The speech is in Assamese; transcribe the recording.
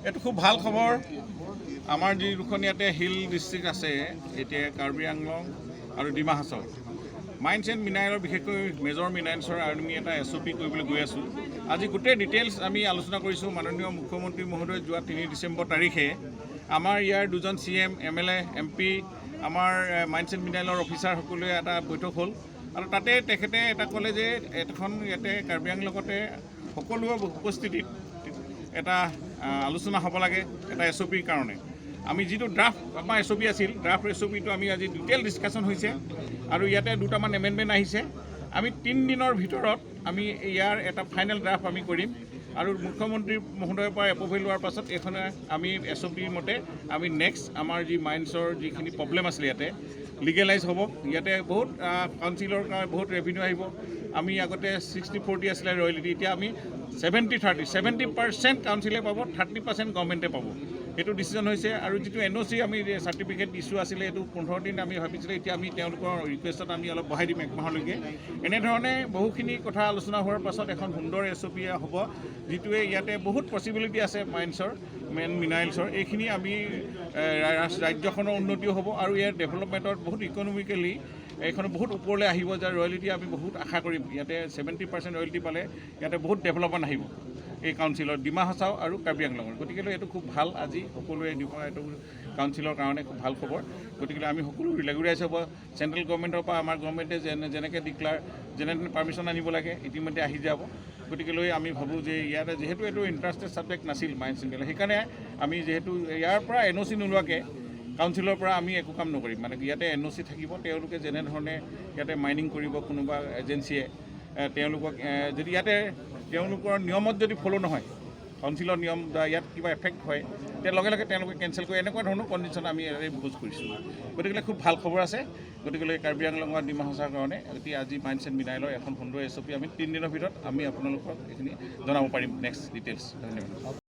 এইটো খুব ভাল খবৰ। আমাৰ যি দুখন ইয়াতে হিল ডিষ্ট্ৰিক্ট আছে, এতিয়া কাৰ্বি আংলং আৰু ডিমা হাছাও, মাইন্স এণ্ড মিনাৰেলৰ বিশেষকৈ মেজৰ মিনাৰেলছৰ আমি এটা SOP কৰিবলৈ গৈ আছোঁ। আজি গোটেই ডিটেইলছ আমি আলোচনা কৰিছোঁ। মাননীয় মুখ্যমন্ত্ৰী মহোদয় যোৱা 3 ডিচেম্বৰ তাৰিখে আমাৰ ইয়াৰ দুজন CM, MLA, MP, আমাৰ মাইন্স এণ্ড মিনাৰেলৰ অফিচাৰ সকলোৱে এটা বৈঠক হ'ল আৰু তাতে তেখেতে এটা ক'লে যে এখন ইয়াতে কাৰ্বি আংলঙতে সকলোৰে উপস্থিতিত এটা আলোচনা হ'ব লাগে এটা SOPৰ কাৰণে। আমি যিটো ড্ৰাফ্ট আমাৰ SOP আছিল, ড্ৰাফ্ট SOPটো আমি আজি ডিটেইল ডিছকাশ্যন হৈছে আৰু ইয়াতে দুটামান এমেণ্ডমেণ্ট আহিছে। আমি 3 দিনৰ ভিতৰত আমি ইয়াৰ এটা ফাইনেল ড্ৰাফ্ট আমি কৰিম আৰু মুখ্যমন্ত্ৰী মহোদয়ৰ পৰা এপ্ৰুভেল লোৱাৰ পাছত এইখনে আমি SOP মতে আমি নেক্সট আমাৰ যি মাইন্সৰ যিখিনি প্ৰব্লেম আছিলে ইয়াতে লিগেলাইজ হ'ব। ইয়াতে বহুত কাউন্সিলৰ কাৰণে বহুত ৰেভিনিউ আহিব। আমি আগতে 60-40 আছিলে ৰয়েলিটি, এতিয়া আমি 70-30, 70% কাউন্সিলে পাব, 30% গভৰ্ণমেণ্টে পাব। সেইটো ডিচিজন হৈছে। আৰু যিটো NOC আমি চাৰ্টিফিকেট ইছ্যু আছিলে এইটো 15 দিন আমি ভাবিছিলোঁ, এতিয়া আমি তেওঁলোকৰ ৰিকুৱেষ্টত আমি অলপ বঢ়াই দিম 1 মাহলৈকে। এনেধৰণে বহুখিনি কথা আলোচনা হোৱাৰ পাছত এখন সুন্দৰ SOP হ'ব, যিটোৱে ইয়াতে বহুত পচিবিলিটি আছে মাইন্সৰ মিনাৰেলছৰ। এইখিনি আমি ৰাজ্যখনৰ উন্নতিও হ'ব আৰু ইয়াৰ ডেভেলপমেণ্টত বহুত ইকনমিকেলি এইখন বহুত ওপৰলৈ আহিব। যাৰ ৰয়েলিটি আমি বহুত আশা কৰিম। ইয়াতে 70% ৰয়েলিটি পালে ইয়াতে বহুত ডেভেলপমেণ্ট আহিব এই কাউন্সিলৰ, ডিমা হাছাও আৰু কাৰ্বি আংলঙৰ। গতিকে এইটো খুব ভাল। আজি সকলোৱে এইটো কাউন্সিলৰ কাৰণে খুব ভাল খবৰ। গতিকে আমি সকলো ৰেগুলাৰাইজ হ'ব। চেণ্ট্ৰেল গভৰ্ণমেণ্টৰ পৰা আমাৰ গভৰ্ণমেণ্টে যেনেকৈ যেনে পাৰ্মিশ্যন আনিব লাগে ইতিমধ্যে আহি যাব। গতিকে আমি ভাবোঁ যে ইয়াতে যিহেতু এইটো ইণ্টাৰেষ্টেড ছাবজেক্ট নাছিল মাইন্স এণ্ড মিনাৰেল, সেইকাৰণে আমি যিহেতু ইয়াৰ পৰা NOC নোলোৱাকৈ কাউন্সিলৰ পৰা আমি একো কাম নকৰিম। মানে ইয়াতে NOC থাকিব, তেওঁলোকে যেনেধৰণে ইয়াতে মাইনিং কৰিব কোনোবা এজেঞ্চিয়ে, তেওঁলোকক যদি ইয়াতে তেওঁলোকৰ নিয়মত যদি ফ'ল' নহয়, কাউন্সিলৰ নিয়ম বা ইয়াত কিবা এফেক্ট হয়, তেতিয়া লগে লগে তেওঁলোকে কেঞ্চেল কৰে। এনেকুৱা ধৰণৰ কণ্ডিশ্যন আমি ইয়াতে ইম্প'জ কৰিছোঁ। গতিকে খুব ভাল খবৰ আছে। গতিকে কাৰ্বি আংলং আৰু ডিমা হাছাওৰ কাৰণে এতিয়া আজি মাইন্স এণ্ড মিনাৰেলৰ এখন সুন্দৰ SOP আমি 3 দিনৰ ভিতৰত আমি আপোনালোকক এইখিনি জনাব পাৰিম নেক্সট ডিটেইলছ। ধন্যবাদ।